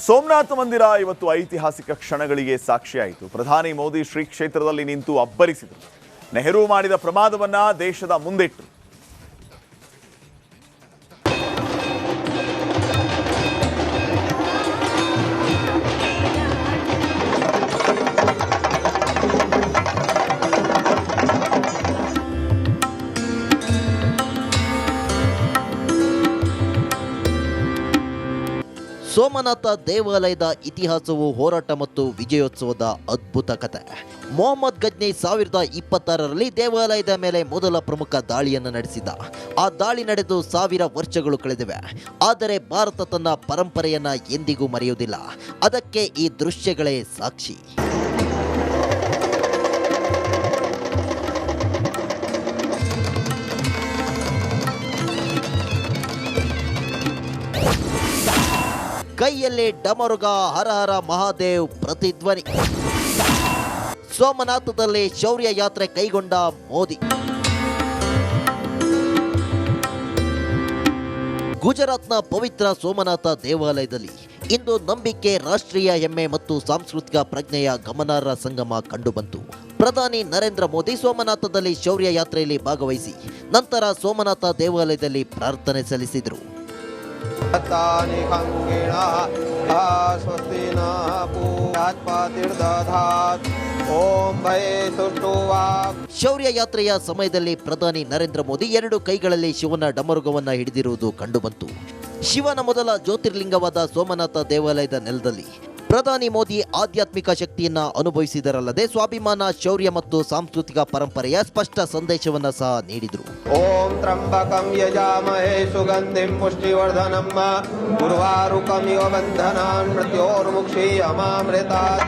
ಸೋಮನಾಥ ಮಂದಿರ ಇವತ್ತು ಐತಿಹಾಸಿಕ ಕ್ಷಣಗಳಿಗೆ ಸಾಕ್ಷಿಯಾಯಿತು. ಪ್ರಧಾನಿ ಮೋದಿ ಶ್ರೀ ಕ್ಷೇತ್ರದಲ್ಲಿ ನಿಂತು ಅಬ್ಬರಿಸಿದರು. ನೆಹರು ಮಾಡಿದ ಪ್ರಮಾದವನ್ನ ದೇಶದ ಮುಂದಿಟ್ಟರು. ಸೋಮನಾಥ ದೇವಾಲಯದ ಇತಿಹಾಸವು ಹೋರಾಟ ಮತ್ತು ವಿಜಯೋತ್ಸವದ ಅದ್ಭುತ ಕಥೆ. ಮೊಹಮ್ಮದ್ ಗಜ್ನಿ 1026ರಲ್ಲಿ ದೇವಾಲಯದ ಮೇಲೆ ಮೊದಲ ಪ್ರಮುಖ ದಾಳಿಯನ್ನು ನಡೆಸಿದ. ಆ ದಾಳಿ ನಡೆದು 1000 ವರ್ಷಗಳು ಕಳೆದಿವೆ. ಆದರೆ ಭಾರತ ತನ್ನ ಪರಂಪರೆಯನ್ನ ಎಂದಿಗೂ ಮರೆಯುವುದಿಲ್ಲ. ಅದಕ್ಕೆ ಈ ದೃಶ್ಯಗಳೇ ಸಾಕ್ಷಿ. ಕೈಯಲ್ಲಿ ಡಮರುಗ, ಹರ ಹರ ಮಹಾದೇವ್ ಪ್ರತಿಧ್ವನಿ. ಸೋಮನಾಥದಲ್ಲಿ ಶೌರ್ಯ ಯಾತ್ರೆ ಕೈಗೊಂಡ ಮೋದಿ. ಗುಜರಾತ್ನ ಪವಿತ್ರ ಸೋಮನಾಥ ದೇವಾಲಯದಲ್ಲಿ ಇಂದು ನಂಬಿಕೆ, ರಾಷ್ಟ್ರೀಯ ಹೆಮ್ಮೆ ಮತ್ತು ಸಾಂಸ್ಕೃತಿಕ ಪ್ರಜ್ಞೆಯ ಗಮನಾರ್ಹ ಸಂಗಮ ಕಂಡುಬಂತು. ಪ್ರಧಾನಿ ನರೇಂದ್ರ ಮೋದಿ ಸೋಮನಾಥದಲ್ಲಿ ಶೌರ್ಯ ಯಾತ್ರೆಯಲ್ಲಿ ಭಾಗವಹಿಸಿ ನಂತರ ಸೋಮನಾಥ ದೇವಾಲಯದಲ್ಲಿ ಪ್ರಾರ್ಥನೆ ಸಲ್ಲಿಸಿದರು. ಶೌರ್ಯ ಯಾತ್ರೆಯ ಸಮಯದಲ್ಲಿ ಪ್ರಧಾನಿ ನರೇಂದ್ರ ಮೋದಿ 2 ಕೈಗಳಲ್ಲಿ ಶಿವನ ಡಮರುಗವನ್ನು ಹಿಡಿದಿರುವುದು ಕಂಡುಬಂತು. ಶಿವನ ಮೊದಲ ಜ್ಯೋತಿರ್ಲಿಂಗವಾದ ಸೋಮನಾಥ ದೇವಾಲಯದ ನೆಲದಲ್ಲಿ ಪ್ರಧಾನಿ ಮೋದಿ ಆಧ್ಯಾತ್ಮಿಕ ಶಕ್ತಿಯನ್ನ ಅನುಭವಿಸಿದರಲ್ಲದೆ ಸ್ವಾಭಿಮಾನ, ಶೌರ್ಯ ಮತ್ತು ಸಾಂಸ್ಕೃತಿಕ ಪರಂಪರೆಯ ಸ್ಪಷ್ಟ ಸಂದೇಶವನ್ನ ಸಹ ನೀಡಿದರು. ಓಂ ತ್ರಂಬಕಂ ಯಜಾಮಹೇ ಸುಗಂಧಿಂ ಪುಷ್ಟಿವರ್ಧನಂ ಉರ್ವಾರುಕಮಿವ ಬಂಧನಾನ್ ಮೃತ್ಯೋರ್ಮುಕ್ಷೀಯಮಾಮೃತಾತ್.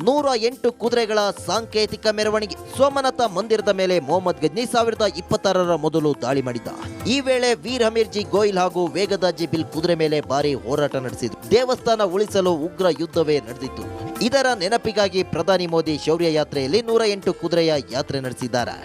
ನೂರ 8 ಕುದುರೆಗಳ ಸಾಂಕೇತಿಕ ಮೆರವಣಿಗೆ. ಸೋಮನಾಥ ಮಂದಿರದ ಮೇಲೆ ಮೊಹಮ್ಮದ್ ಗಜ್ನಿ 1026ರ ಮೊದಲು ದಾಳಿ ಮಾಡಿದ್ದ. ಈ ವೇಳೆ ವೀರ್ ಹಮೀರ್ಜಿ ಗೋಹಿಲ್ ಹಾಗೂ ವೇಗದಾಜಿ ಬಿಲ್ ಕುದುರೆ ಮೇಲೆ ಭಾರಿ ಹೋರಾಟ ನಡೆಸಿದ್ರು. ದೇವಸ್ಥಾನ ಉಳಿಸಲು ಉಗ್ರ ಯುದ್ಧವೇ ನಡೆದಿತ್ತು. ಇದರ ನೆನಪಿಗಾಗಿ ಪ್ರಧಾನಿ ಮೋದಿ ಶೌರ್ಯ ಯಾತ್ರೆಯಲ್ಲಿ 108 ಕುದುರೆಯ ಯಾತ್ರೆ ನಡೆಸಿದ್ದಾರೆ.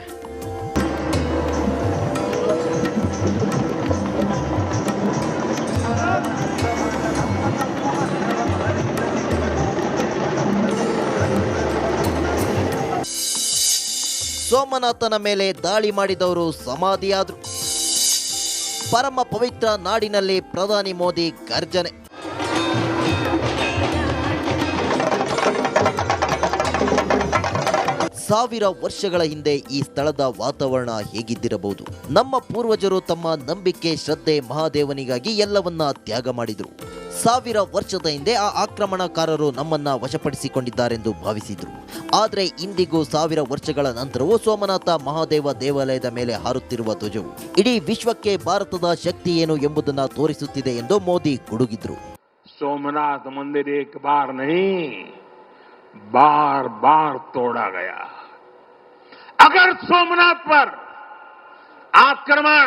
ಸೋಮನಾಥನ ಮೇಲೆ ದಾಳಿ ಮಾಡಿದವರು ಸಮಾಧಿಯಾದರು. ಪರಮ ಪವಿತ್ರ ನಾಡಿನಲ್ಲಿ ಪ್ರಧಾನಿ ಮೋದಿ ಗರ್ಜನೆ. ಸಾವಿರ ವರ್ಷಗಳ ಹಿಂದೆ ಈ ಸ್ಥಳದ ವಾತಾವರಣ ಹೇಗಿದ್ದಿರಬಹುದು? ನಮ್ಮ ಪೂರ್ವಜರು ತಮ್ಮ ನಂಬಿಕೆ, ಶ್ರದ್ಧೆ, ಮಹಾದೇವನಿಗಾಗಿ ಎಲ್ಲವನ್ನ ತ್ಯಾಗ ಮಾಡಿದರು. 1000 ವರ್ಷದ ಹಿಂದೆ ಆ ಆಕ್ರಮಣಕಾರರು ನಮ್ಮನ್ನ ವಶಪಡಿಸಿಕೊಂಡಿದ್ದಾರೆಂದು ಭಾವಿಸಿದ್ರು. ಆದರೆ ಇಂದಿಗೂ 1000 ವರ್ಷಗಳ ನಂತರವೂ ಸೋಮನಾಥ ಮಹಾದೇವ ದೇವಾಲಯದ ಮೇಲೆ ಹಾರುತ್ತಿರುವ ಧ್ವಜವು ಇಡೀ ವಿಶ್ವಕ್ಕೆ ಭಾರತದ ಶಕ್ತಿ ಏನು ಎಂಬುದನ್ನ ತೋರಿಸುತ್ತಿದೆ ಎಂದು ಮೋದಿ ಗುಡುಗಿದ್ರು. सोमनाथ मंदिर एक बार नहीं, बार बार तोड़ा गया. अगर सोमनाथ पर आक्रमण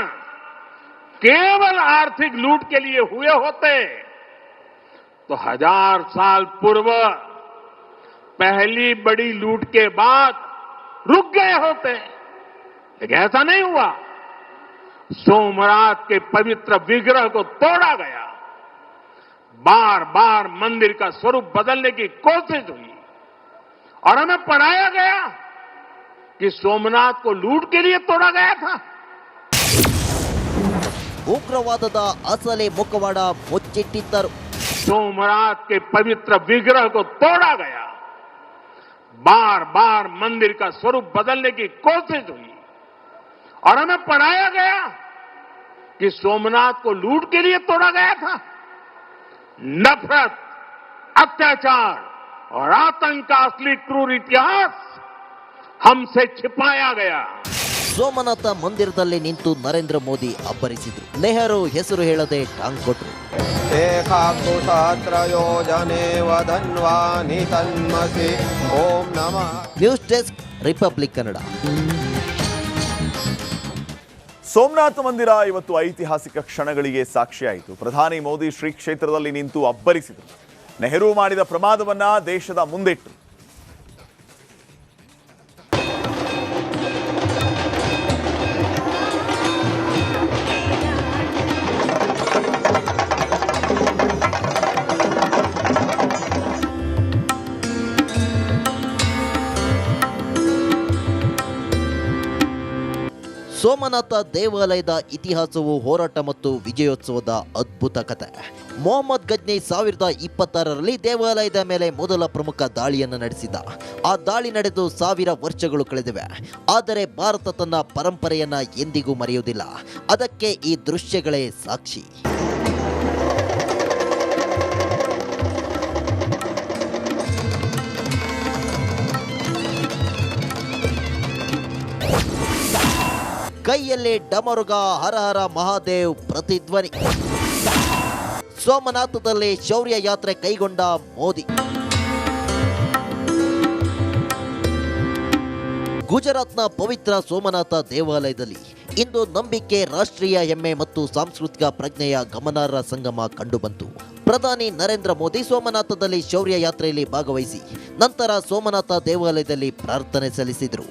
केवल आर्थिक लूट के लिए हुए होते तो 1000 साल पूर्व पहली बड़ी लूट के बाद रुक गए होते, लेकिन ऐसा नहीं हुआ. सोमनाथ के पवित्र विग्रह को तोड़ा गया. बार बार मंदिर का स्वरूप बदलने की कोशिश हुई और हमें पढ़ाया गया कि सोमनाथ को लूट के लिए तोड़ा गया था. ಉಗ್ರವಾದದ ಅಸಲಿ ಮುಖವಾಡ ಮುಚ್ಚಿಟ್ಟಿದ್ದರು. सोमनाथ के पवित्र विग्रह को तोड़ा गया. बार बार मंदिर का स्वरूप बदलने की कोशिश हुई और हमें पढ़ाया गया कि सोमनाथ को लूट के लिए तोड़ा गया था. नफरत, अत्याचार और आतंक का असली क्रूर इतिहास हमसे छिपाया गया. ಸೋಮನಾಥ ಮಂದಿರದಲ್ಲಿ ನಿಂತು ನರೇಂದ್ರ ಮೋದಿ ಅಬ್ಬರಿಸಿದ್ರು. ನೆಹರು ಹೆಸರು ಹೇಳದೆ ಟಾಂಗ್ ಕೊಟ್ರು. ಓಂ ನಮಃ. News desk, Republic Kannada. Somnath ಮಂದಿರ ಇವತ್ತು ಐತಿಹಾಸಿಕ ಕ್ಷಣಗಳಿಗೆ ಸಾಕ್ಷಿಯಾಯಿತು. ಪ್ರಧಾನಿ ಮೋದಿ ಶ್ರೀ ಕ್ಷೇತ್ರದಲ್ಲಿ ನಿಂತು ಅಬ್ಬರಿಸಿದರು. ನೆಹರು ಮಾಡಿದ ಪ್ರಮಾದವನ್ನ ದೇಶದ ಮುಂದಿಟ್ಟರು. ಸೋಮನಾಥ ದೇವಾಲಯದ ಇತಿಹಾಸವು ಹೋರಾಟ ಮತ್ತು ವಿಜಯೋತ್ಸವದ ಅದ್ಭುತ ಕಥೆ. ಮೊಹಮ್ಮದ್ ಗಜ್ನಿ 2026ರಲ್ಲಿ ದೇವಾಲಯದ ಮೇಲೆ ಮೊದಲ ಪ್ರಮುಖ ದಾಳಿಯನ್ನು ನಡೆಸಿದ. ಆ ದಾಳಿ ನಡೆದು 1000 ವರ್ಷಗಳು ಕಳೆದಿವೆ. ಆದರೆ ಭಾರತ ತನ್ನ ಪರಂಪರೆಯನ್ನ ಎಂದಿಗೂ ಮರೆಯುವುದಿಲ್ಲ. ಅದಕ್ಕೆ ಈ ದೃಶ್ಯಗಳೇ ಸಾಕ್ಷಿ. ಕೈಯಲ್ಲಿ ಡಮರುಗ, ಹರ ಹರ ಮಹಾದೇವ್ ಪ್ರತಿಧ್ವನಿ. ಸೋಮನಾಥದಲ್ಲಿ ಶೌರ್ಯ ಯಾತ್ರೆ ಕೈಗೊಂಡ ಮೋದಿ. ಗುಜರಾತ್ನ ಪವಿತ್ರ ಸೋಮನಾಥ ದೇವಾಲಯದಲ್ಲಿ ಇಂದು ನಂಬಿಕೆ, ರಾಷ್ಟ್ರೀಯ ಹೆಮ್ಮೆ ಮತ್ತು ಸಾಂಸ್ಕೃತಿಕ ಪ್ರಜ್ಞೆಯ ಗಮನಾರ್ಹ ಸಂಗಮ ಕಂಡುಬಂತು. ಪ್ರಧಾನಿ ನರೇಂದ್ರ ಮೋದಿ ಸೋಮನಾಥದಲ್ಲಿ ಶೌರ್ಯ ಯಾತ್ರೆಯಲ್ಲಿ ಭಾಗವಹಿಸಿ ನಂತರ ಸೋಮನಾಥ ದೇವಾಲಯದಲ್ಲಿ ಪ್ರಾರ್ಥನೆ ಸಲ್ಲಿಸಿದರು.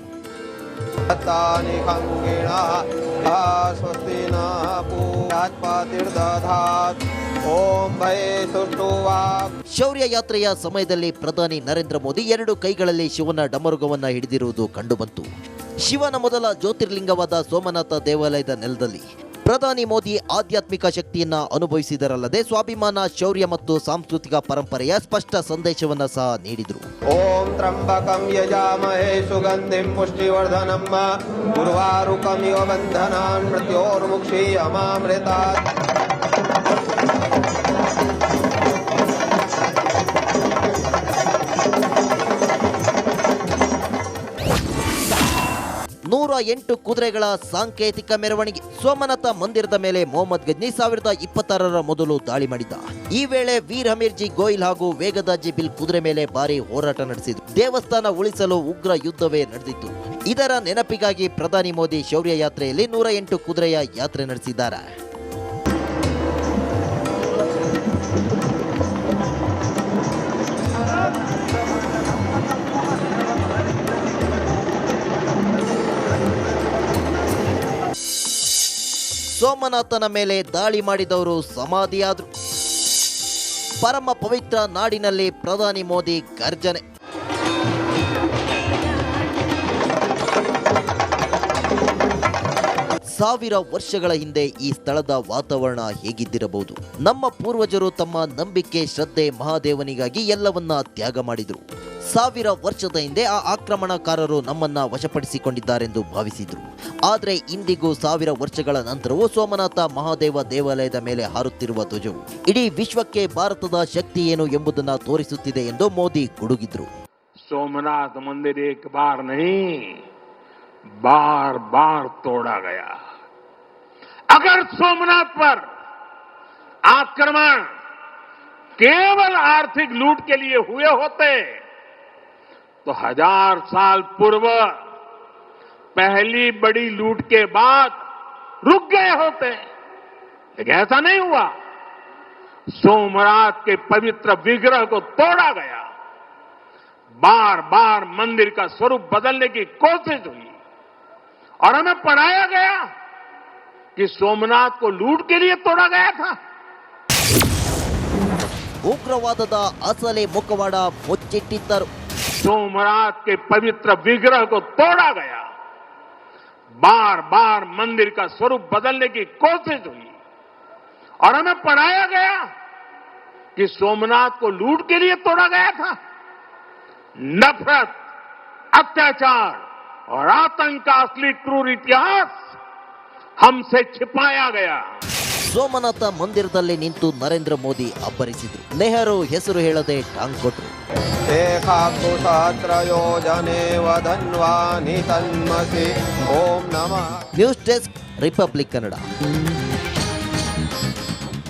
ಶೌರ್ಯ ಯಾತ್ರೆಯ ಸಮಯದಲ್ಲಿ ಪ್ರಧಾನಿ ನರೇಂದ್ರ ಮೋದಿ 2 ಕೈಗಳಲ್ಲಿ ಶಿವನ ಡಮರುಗವನ್ನ ಹಿಡಿದಿರುವುದು ಕಂಡುಬಂತು. ಶಿವನ ಮೊದಲ ಜ್ಯೋತಿರ್ಲಿಂಗವಾದ ಸೋಮನಾಥ ದೇವಾಲಯದ ನೆಲದಲ್ಲಿ ಪ್ರಧಾನಿ ಮೋದಿ ಆಧ್ಯಾತ್ಮಿಕ ಶಕ್ತಿಯನ್ನ ಅನುಭವಿಸಿದರಲ್ಲದೆ ಸ್ವಾಭಿಮಾನ, ಶೌರ್ಯ ಮತ್ತು ಸಾಂಸ್ಕೃತಿಕ ಪರಂಪರೆಯ ಸ್ಪಷ್ಟ ಸಂದೇಶವನ್ನ ಸಹ ನೀಡಿದರು. ಓಂ ತ್ರಂಬಕಂ ಯಜಾಮಹೇ ಸುಗಂಧಿಂ ಪುಷ್ಟಿವರ್ಧನಂ ಉರ್ವಾರುಕಮಿವ ಬಂಧನಾನ್ ಮೃತ್ಯೋರ್ಮುಕ್ಷೀಯಮಾಮೃತಾತ್. ನೂರ 8 ಕುದುರೆಗಳ ಸಾಂಕೇತಿಕ ಮೆರವಣಿಗೆ. ಸೋಮನಾಥ ಮಂದಿರದ ಮೇಲೆ ಮೊಹಮ್ಮದ್ ಗಜ್ನಿ 2026ರ ಮೊದಲು ದಾಳಿ ಮಾಡಿದ್ದ. ಈ ವೇಳೆ ವೀರ್ ಹಮೀರ್ಜಿ ಗೋಯಿಲ್ ಹಾಗೂ ವೇಗದಾಜಿ ಬಿಲ್ ಕುದುರೆ ಮೇಲೆ ಭಾರಿ ಹೋರಾಟ ನಡೆಸಿದ್ರು. ದೇವಸ್ಥಾನ ಉಳಿಸಲು ಉಗ್ರ ಯುದ್ಧವೇ ನಡೆದಿತ್ತು. ಇದರ ನೆನಪಿಗಾಗಿ ಪ್ರಧಾನಿ ಮೋದಿ ಶೌರ್ಯ ಯಾತ್ರೆಯಲ್ಲಿ 108 ಕುದುರೆಯ ಯಾತ್ರೆ ನಡೆಸಿದ್ದಾರೆ. ಸೋಮನಾಥನ ಮೇಲೆ ದಾಳಿ ಮಾಡಿದವರು ಸಮಾಧಿಯಾದರು. ಪರಮ ಪವಿತ್ರ ನಾಡಿನಲ್ಲಿ ಪ್ರಧಾನಿ ಮೋದಿ ಗರ್ಜನೆ. ಸಾವಿರ ವರ್ಷಗಳ ಹಿಂದೆ ಈ ಸ್ಥಳದ ವಾತಾವರಣ ಹೇಗಿದ್ದಿರಬಹುದು? ನಮ್ಮ ಪೂರ್ವಜರು ತಮ್ಮ ನಂಬಿಕೆ, ಶ್ರದ್ಧೆ, ಮಹಾದೇವನಿಗಾಗಿ ಎಲ್ಲವನ್ನ ತ್ಯಾಗ ಮಾಡಿದರು. 1000 ವರ್ಷದ ಹಿಂದೆ ಆ ಆಕ್ರಮಣಕಾರರು ನಮ್ಮನ್ನ ವಶಪಡಿಸಿಕೊಂಡಿದ್ದಾರೆಂದು ಭಾವಿಸಿದ್ರು. ಆದರೆ ಇಂದಿಗೂ 1000 ವರ್ಷಗಳ ನಂತರವೂ ಸೋಮನಾಥ ಮಹಾದೇವ ದೇವಾಲಯದ ಮೇಲೆ ಹಾರುತ್ತಿರುವ ಧ್ವಜವು ಇಡೀ ವಿಶ್ವಕ್ಕೆ ಭಾರತದ ಶಕ್ತಿ ಏನು ಎಂಬುದನ್ನು ತೋರಿಸುತ್ತಿದೆ ಎಂದು ಮೋದಿ ಗುಡುಗಿದ್ರು. सोमनाथ मंदिर एक बार नहीं, बार बार तोड़ा गया. अगर सोमनाथ पर आक्रमण केवल आर्थिक लूट के लिए हुए होते तो 1000 साल पूर्व पहली बड़ी लूट के बाद रुक गए होते, लेकिन ऐसा नहीं हुआ. सोमनाथ के पवित्र विग्रह को तोड़ा गया. बार बार मंदिर का स्वरूप बदलने की कोशिश हुई और हमें पढ़ाया गया कि सोमनाथ को लूट के लिए तोड़ा गया था. ಉಗ್ರವಾದದ ಅಸಲಿ ಮುಖವಾಡ ಮುಚ್ಚಿಟ್ಟಿದ್ದರು. सोमनाथ के पवित्र विग्रह को तोड़ा गया. बार बार मंदिर का स्वरूप बदलने की कोशिश हुई और हमें पढ़ाया गया कि सोमनाथ को लूट के लिए तोड़ा गया था. नफरत, अत्याचार और आतंक का असली क्रूर इतिहास हमसे छिपाया गया. ಸೋಮನಾಥ ಮಂದಿರದಲ್ಲಿ ನಿಂತು ನರೇಂದ್ರ ಮೋದಿ ಅಬ್ಬರಿಸಿದ್ರು. ನೆಹರು ಹೆಸರು ಹೇಳದೆ ಟಾಂಗ್ ಕೊಟ್ರು. ಏಕಾಕ್ಷು ಸಹಸ್ರಯೋಜನೆ ವದನ್ವಾನಿ ತನ್ಮಸಿ. ಓಂ ನಮಃ. News desk, Republic Kannada.